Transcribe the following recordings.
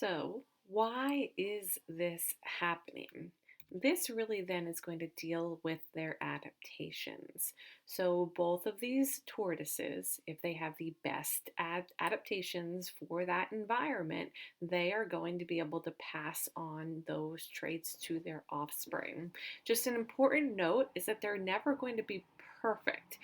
So, why is this happening? This really then is going to deal with their adaptations. So, both of these tortoises, if they have the best adaptations for that environment, they are going to be able to pass on those traits to their offspring. Just an important note is that they're never going to be perfect.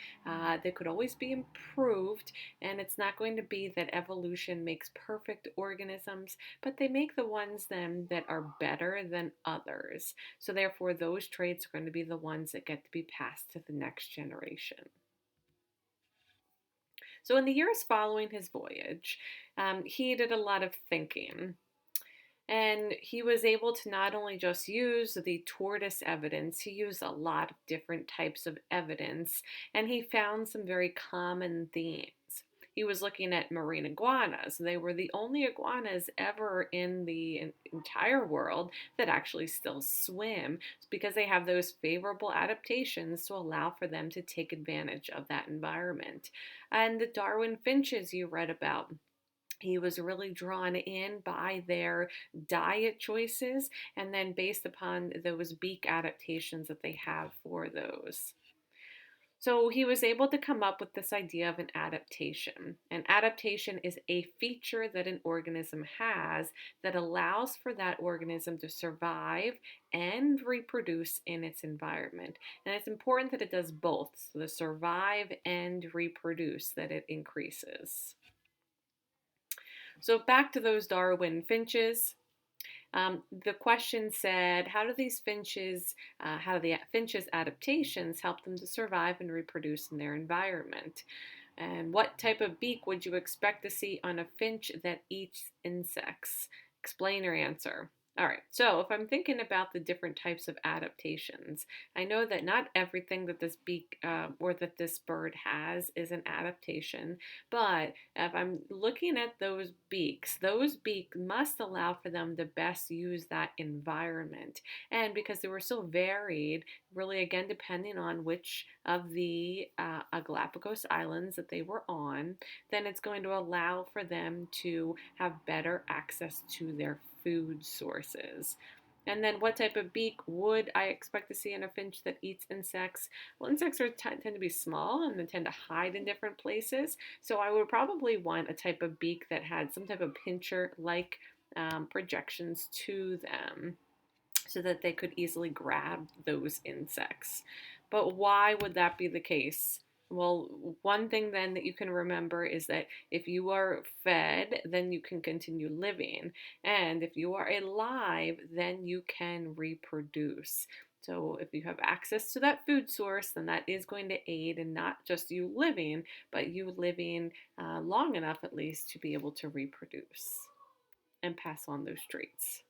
They could always be improved, and it's not going to be that evolution makes perfect organisms, but they make the ones then that are better than others. So therefore, those traits are going to be the ones that get to be passed to the next generation. So in the years following his voyage, he did a lot of thinking. And he was able to not only just use the tortoise evidence, he used a lot of different types of evidence, and he found some very common themes. He was looking at marine iguanas. They were the only iguanas ever in the entire world that actually still swim because they have those favorable adaptations to allow for them to take advantage of that environment. And the Darwin finches you read about, he was really drawn in by their diet choices and then based upon those beak adaptations that they have for those. So he was able to come up with this idea of an adaptation. An adaptation is a feature that an organism has that allows for that organism to survive and reproduce in its environment. And it's important that it does both, so the survive and reproduce, that it increases. So back to those Darwin finches. The question said, how do the finches' adaptations help them to survive and reproduce in their environment? And what type of beak would you expect to see on a finch that eats insects? Explain your answer. All right, so if I'm thinking about the different types of adaptations, I know that not everything that this beak or that this bird has is an adaptation, but if I'm looking at those beaks must allow for them to best use that environment. And because they were so varied, really again depending on which of the Galapagos Islands that they were on, then it's going to allow for them to have better access to their food sources. And then what type of beak would I expect to see in a finch that eats insects? Well, insects tend to be small and they tend to hide in different places. So I would probably want a type of beak that had some type of pincher-like projections to them so that they could easily grab those insects. But why would that be the case? Well, one thing then that you can remember is that if you are fed, then you can continue living. And if you are alive, then you can reproduce. So if you have access to that food source, then that is going to aid in not just you living, but you living long enough at least to be able to reproduce and pass on those traits.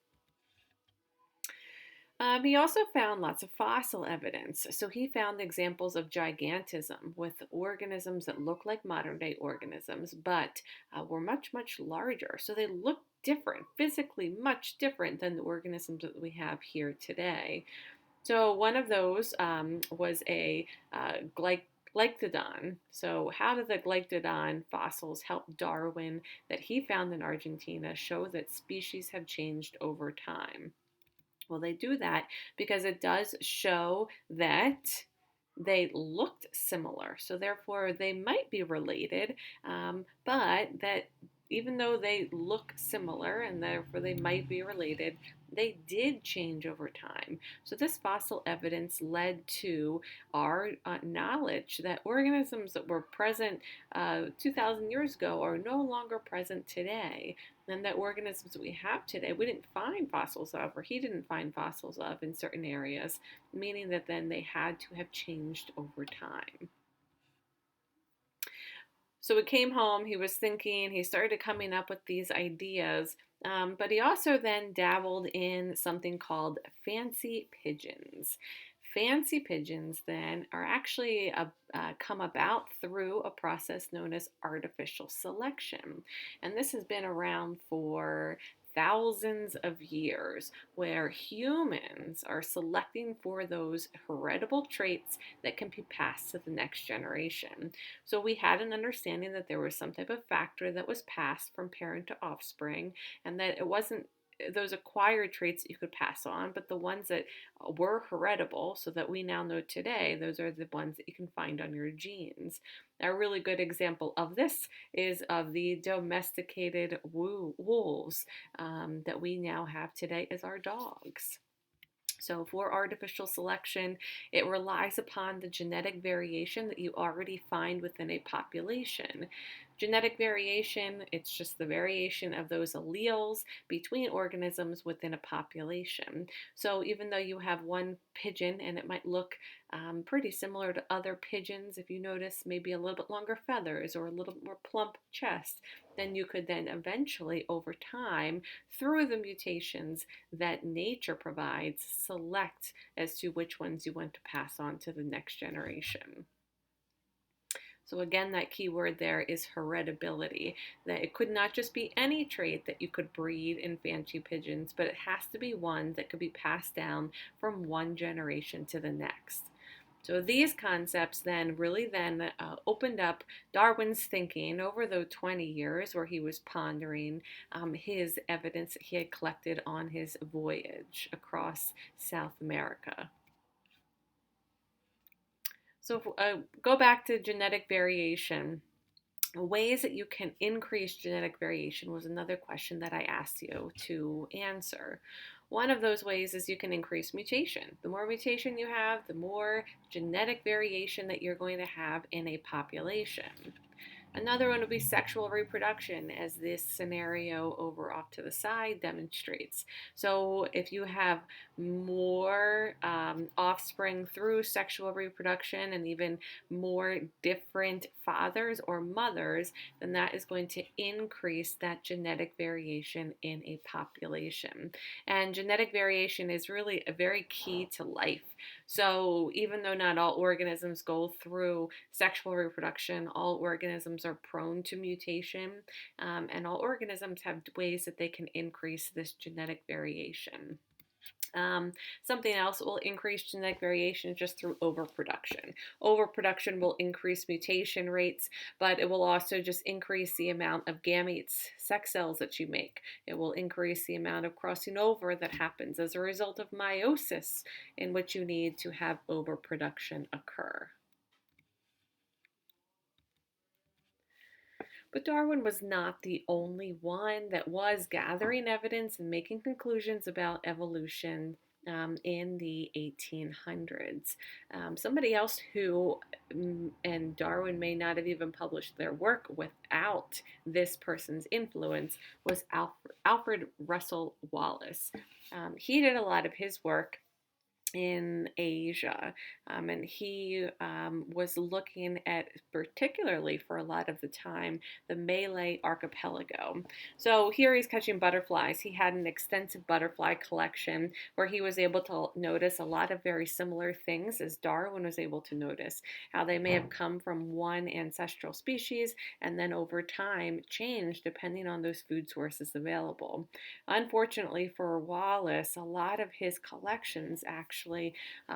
He also found lots of fossil evidence. So he found examples of gigantism with organisms that look like modern day organisms, but were much, much larger. So they look different, physically much different than the organisms that we have here today. So one of those was a Glyctodon. So how did the Glyctodon fossils help Darwin that he found in Argentina show that species have changed over time? Well, they do that because it does show that they looked similar. So, therefore, they might be related, but that even though they look similar and therefore they might be related, they did change over time. So, this fossil evidence led to our knowledge that organisms that were present 2,000 years ago are no longer present today. And that organisms that we have today, we didn't find fossils of, or he didn't find fossils of in certain areas, meaning that then they had to have changed over time. So he came home, he was thinking, he started coming up with these ideas, but he also then dabbled in something called fancy pigeons. fancy pigeons then are actually come about through a process known as artificial selection. And this has been around for thousands of years, where humans are selecting for those heritable traits that can be passed to the next generation. So we had an understanding that there was some type of factor that was passed from parent to offspring, and that it wasn't those acquired traits that you could pass on, but the ones that were heritable, so that we now know today, those are the ones that you can find on your genes. A really good example of this is of the domesticated wolves that we now have today as our dogs. So for artificial selection, it relies upon the genetic variation that you already find within a population. Genetic variation, it's just the variation of those alleles between organisms within a population. So even though you have one pigeon and it might look pretty similar to other pigeons, if you notice maybe a little bit longer feathers or a little more plump chest, then you could then eventually, over time, through the mutations that nature provides, select as to which ones you want to pass on to the next generation. So again, that key word there is heritability, that it could not just be any trait that you could breed in fancy pigeons, but it has to be one that could be passed down from one generation to the next. So these concepts then really opened up Darwin's thinking over the 20 years where he was pondering his evidence that he had collected on his voyage across South America. So go back to genetic variation. Ways that you can increase genetic variation was another question that I asked you to answer. One of those ways is you can increase mutation. The more mutation you have, the more genetic variation that you're going to have in a population. Another one would be sexual reproduction, as this scenario over off to the side demonstrates. So if you have more offspring through sexual reproduction and even more different fathers or mothers, then that is going to increase that genetic variation in a population. And genetic variation is really a very key to life. So even though not all organisms go through sexual reproduction, all organisms are prone to mutation, and all organisms have ways that they can increase this genetic variation. Something else that will increase genetic variation just through overproduction. Overproduction will increase mutation rates, but it will also just increase the amount of gametes, sex cells that you make. It will increase the amount of crossing over that happens as a result of meiosis, in which you need to have overproduction occur. But Darwin was not the only one that was gathering evidence and making conclusions about evolution in the 1800s. Somebody else who, and Darwin may not have even published their work without this person's influence, was Alfred Russel Wallace. He did a lot of his work in Asia, and he was looking at, particularly for a lot of the time, the Malay archipelago. So here he's catching butterflies. He had an extensive butterfly collection where he was able to notice a lot of very similar things as Darwin was able to notice, how they may have come from one ancestral species and then over time changed depending on those food sources available. Unfortunately for Wallace, a lot of his collections actually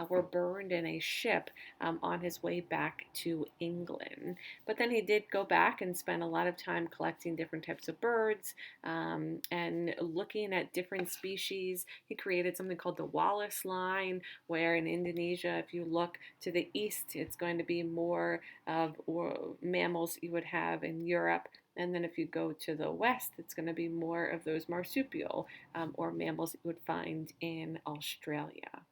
were burned in a ship on his way back to England. But then he did go back and spend a lot of time collecting different types of birds and looking at different species. He created something called the Wallace Line, where in Indonesia, if you look to the east, it's going to be more of mammals you would have in Europe. And then if you go to the west, it's going to be more of those marsupial or mammals that you would find in Australia.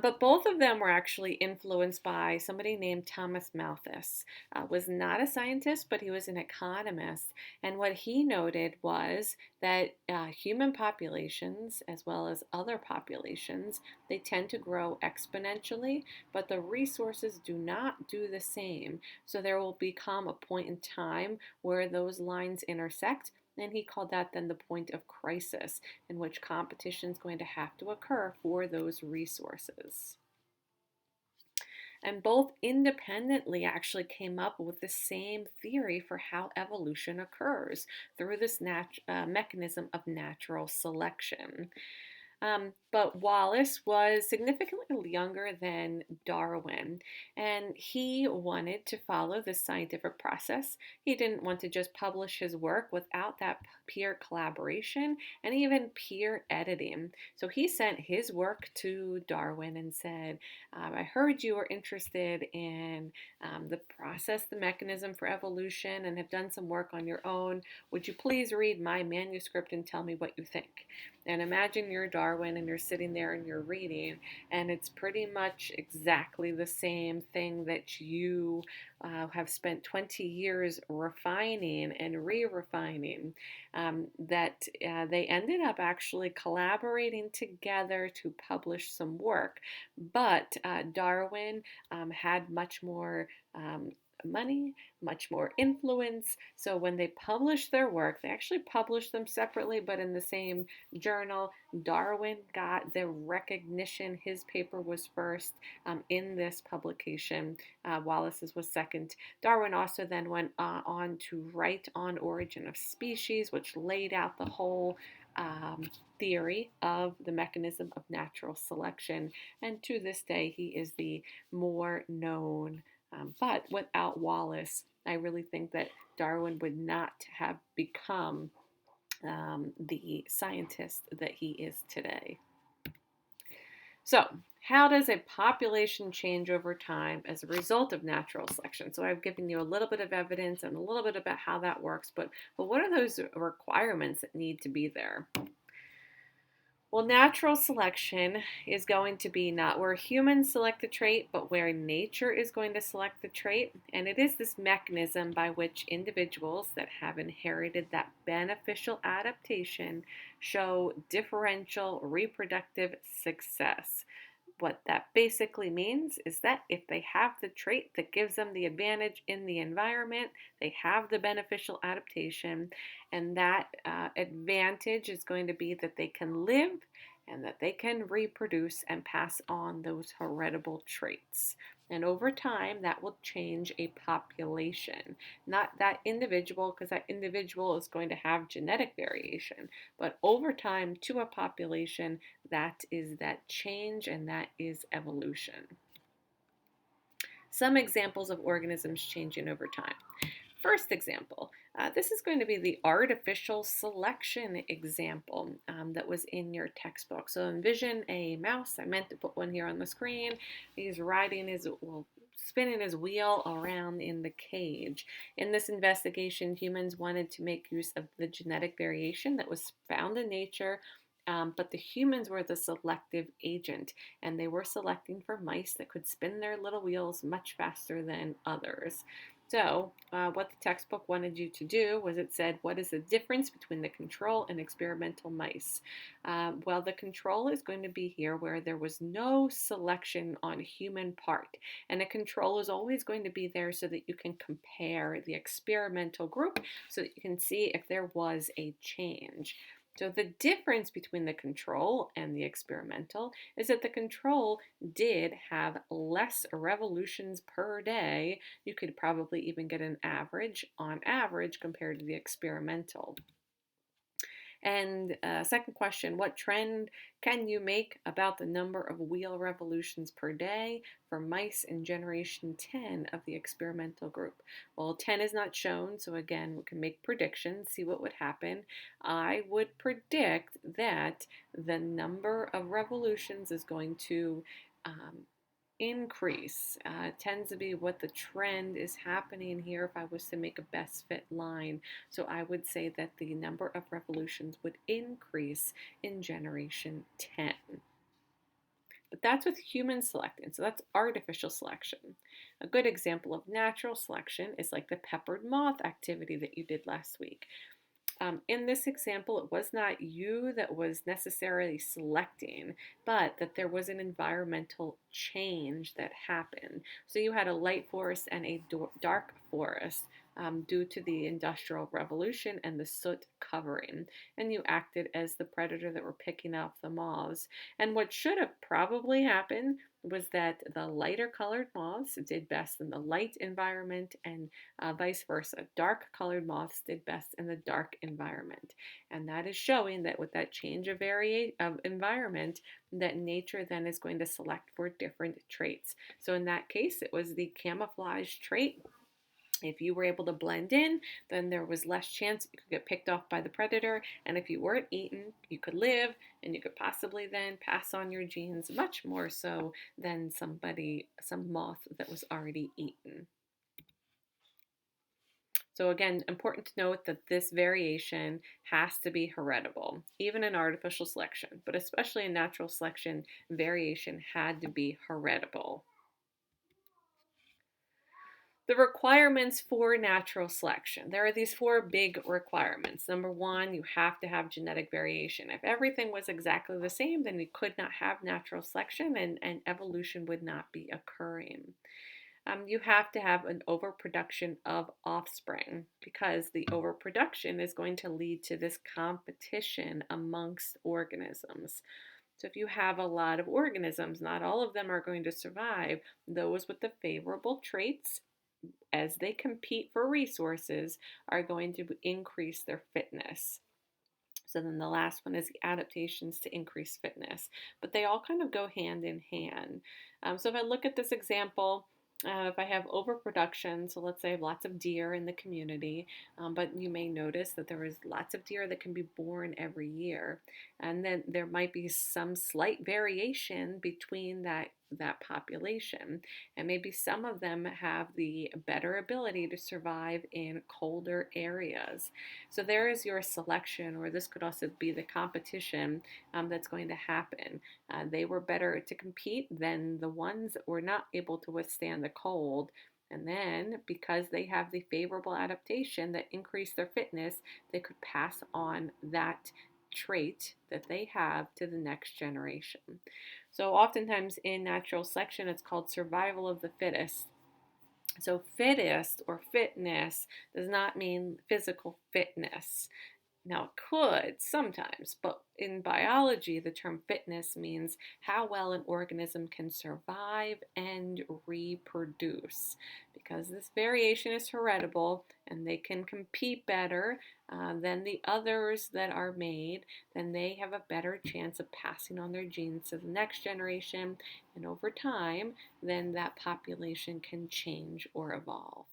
But both of them were actually influenced by somebody named Thomas Malthus. Was not a scientist, but he was an economist. And what he noted was that human populations, as well as other populations, they tend to grow exponentially, but the resources do not do the same. So there will become a point in time where those lines intersect, And he called that then the point of crisis, in which competition is going to have to occur for those resources. And both independently actually came up with the same theory for how evolution occurs through this mechanism of natural selection. But Wallace was significantly younger than Darwin, and he wanted to follow this scientific process. He didn't want to just publish his work without that peer collaboration and even peer editing. So he sent his work to Darwin and said, I heard you were interested in the process, the mechanism for evolution, and have done some work on your own. Would you please read my manuscript and tell me what you think? And imagine you're Darwin and you're sitting there and you're reading, and it's pretty much exactly the same thing that you have spent 20 years refining and re refining. That they ended up actually collaborating together to publish some work. But Darwin had much more. Money, much more influence. So when they published their work, they actually published them separately, but in the same journal. Darwin got the recognition. His paper was first in this publication. Wallace's was second. Darwin also then went on to write on Origin of Species, which laid out the whole theory of the mechanism of natural selection. And to this day, he is the more known. But without Wallace, I really think that Darwin would not have become the scientist that he is today. So, how does a population change over time as a result of natural selection? So I've given you a little bit of evidence and a little bit about how that works, but what are those requirements that need to be there? Well, natural selection is going to be not where humans select the trait, but where nature is going to select the trait. And it is this mechanism by which individuals that have inherited that beneficial adaptation show differential reproductive success. What that basically means is that if they have the trait that gives them the advantage in the environment, they have the beneficial adaptation, and that advantage is going to be that they can live and that they can reproduce and pass on those heritable traits. And over time, that will change a population. Not that individual, because that individual is going to have genetic variation, but over time to a population, that is that change and that is evolution. Some examples of organisms changing over time. First example, this is going to be the artificial selection example that was in your textbook. So envision a mouse. I meant to put one here on the screen. He's spinning his wheel around in the cage. In this investigation, humans wanted to make use of the genetic variation that was found in nature. But the humans were the selective agent, and they were selecting for mice that could spin their little wheels much faster than others. So, what the textbook wanted you to do was it said, what is the difference between the control and experimental mice? Well, the control is going to be here where there was no selection on human part. And a control is always going to be there so that you can compare the experimental group so that you can see if there was a change. So the difference between the control and the experimental is that the control did have less revolutions per day. You could probably even get an average on average compared to the experimental. And second question, what trend can you make about the number of wheel revolutions per day for mice in generation 10 of the experimental group? Well, 10 is not shown, so again, we can make predictions, see what would happen. I would predict that the number of revolutions is going to increase. Tends to be what the trend is happening here if I was to make a best fit line. So I would say that the number of revolutions would increase in generation 10. But that's with human selecting, so that's artificial selection. A good example of natural selection is like the peppered moth activity that you did last week. In this example, it was not you that was necessarily selecting, but that there was an environmental change that happened. So you had a light forest and a dark forest. due to the Industrial Revolution and the soot covering. And you acted as the predator that were picking off the moths. And what should have probably happened was that the lighter colored moths did best in the light environment, and vice versa. Dark colored moths did best in the dark environment. And that is showing that with that change of environment, that nature then is going to select for different traits. So in that case, it was the camouflage trait. If you were able to blend in, then there was less chance you could get picked off by the predator. And if you weren't eaten, you could live and you could possibly then pass on your genes much more so than some moth that was already eaten. So again, important to note that this variation has to be heritable, even in artificial selection, but especially in natural selection, variation had to be heritable. The requirements for natural selection. There are these four big requirements. Number one, you have to have genetic variation. If everything was exactly the same, then you could not have natural selection and evolution would not be occurring. You have to have an overproduction of offspring because the overproduction is going to lead to this competition amongst organisms. So if you have a lot of organisms, not all of them are going to survive. Those with the favorable traits, as they compete for resources, are going to increase their fitness. So then the last one is the adaptations to increase fitness, but they all kind of go hand in hand. So if I look at this example, if I have overproduction, so let's say I have lots of deer in the community, but you may notice that there is lots of deer that can be born every year, and then there might be some slight variation between that population, and maybe some of them have the better ability to survive in colder areas. So there is your selection, or this could also be the competition that's going to happen. They were better to compete than the ones that were not able to withstand the cold. And then, because they have the favorable adaptation that increased their fitness, they could pass on that trait that they have to the next generation. So, oftentimes in natural selection, it's called survival of the fittest. So, fittest or fitness does not mean physical fitness. Now, it could sometimes, but in biology, the term fitness means how well an organism can survive and reproduce. Because this variation is heritable and they can compete better than the others that are made, then they have a better chance of passing on their genes to the next generation. And over time, then that population can change or evolve.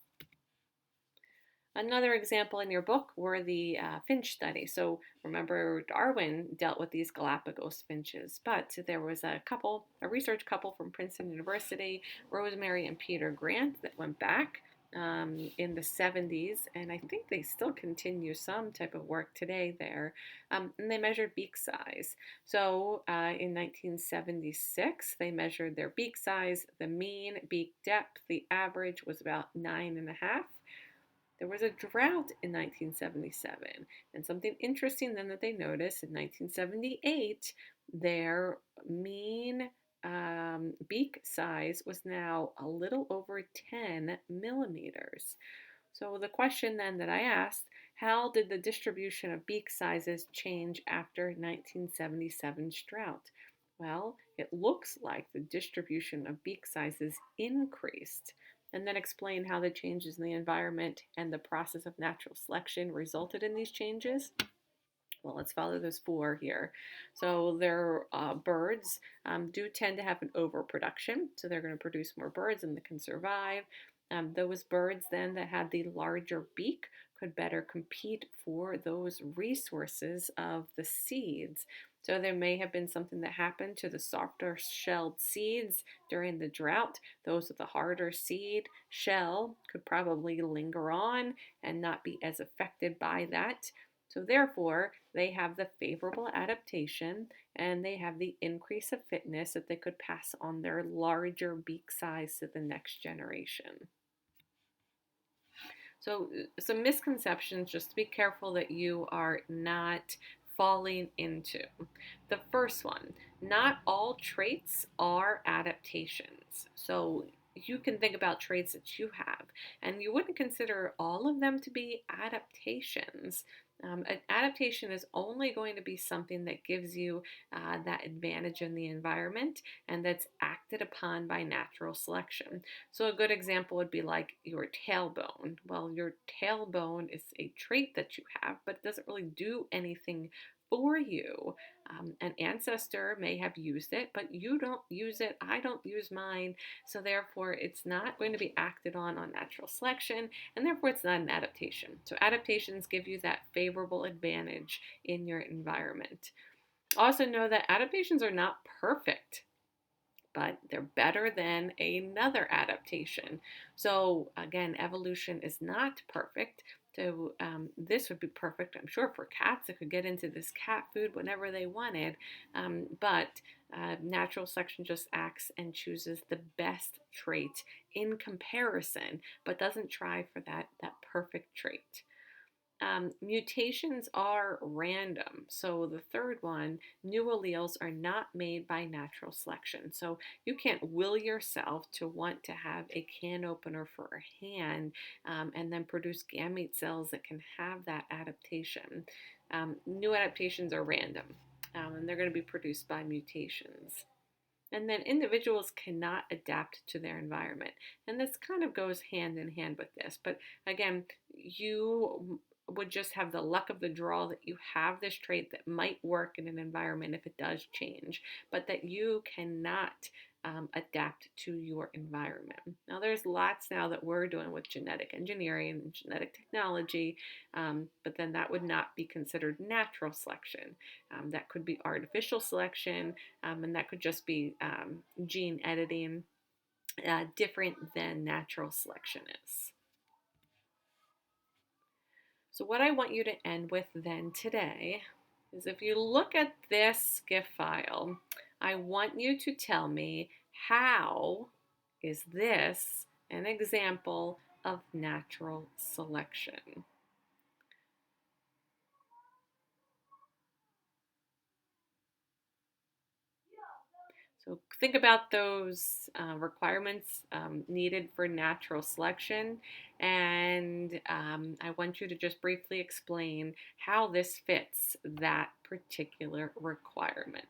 Another example in your book were the finch study. So remember, Darwin dealt with these Galapagos finches, but there was a research couple from Princeton University, Rosemary and Peter Grant, that went back in the 70s, and I think they still continue some type of work today there. And they measured beak size. So in 1976, they measured their beak size. The mean beak depth, the average was about 9.5. There was a drought in 1977, and something interesting then that they noticed in 1978, their mean beak size was now a little over 10 millimeters. So the question then that I asked, how did the distribution of beak sizes change after 1977's drought? Well, it looks like the distribution of beak sizes increased, and then explain how the changes in the environment and the process of natural selection resulted in these changes. Well, let's follow those four here. So their birds do tend to have an overproduction, so they're going to produce more birds and they can survive. Those birds then that had the larger beak could better compete for those resources of the seeds. So there may have been something that happened to the softer shelled seeds during the drought. Those with the harder seed shell could probably linger on and not be as affected by that. So therefore, they have the favorable adaptation and they have the increase of fitness that they could pass on their larger beak size to the next generation. So some misconceptions, just to be careful that you are not falling into. The first one, not all traits are adaptations. So you can think about traits that you have, and you wouldn't consider all of them to be adaptations. An adaptation is only going to be something that gives you that advantage in the environment and that's acted upon by natural selection. So, a good example would be like your tailbone. Well, your tailbone is a trait that you have, but it doesn't really do anything for you. An ancestor may have used it, but you don't use it. I don't use mine. So therefore, it's not going to be acted on natural selection, and therefore it's not an adaptation. So adaptations give you that favorable advantage in your environment. Also know that adaptations are not perfect, but they're better than another adaptation. So again, evolution is not perfect. So this would be perfect, I'm sure, for cats that could get into this cat food whenever they wanted. But natural selection just acts and chooses the best trait in comparison, but doesn't try for that perfect trait. Mutations are random. So the third one, new alleles are not made by natural selection. So you can't will yourself to want to have a can opener for a hand and then produce gamete cells that can have that adaptation. New adaptations are random, and they're going to be produced by mutations. And then individuals cannot adapt to their environment. And this kind of goes hand in hand with this. But again, you would just have the luck of the draw that you have this trait that might work in an environment if it does change, but that you cannot adapt to your environment. Now, there's lots now that we're doing with genetic engineering and genetic technology, but then that would not be considered natural selection. That could be artificial selection, and that could just be gene editing, different than natural selection is. So, what I want you to end with then today is if you look at this SCIF file, I want you to tell me how is this an example of natural selection? So think about those requirements needed for natural selection, and I want you to just briefly explain how this fits that particular requirement.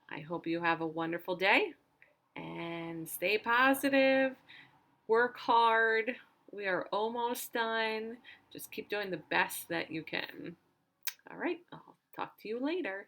I hope you have a wonderful day and stay positive, work hard. We are almost done. Just keep doing the best that you can. All right, I'll talk to you later.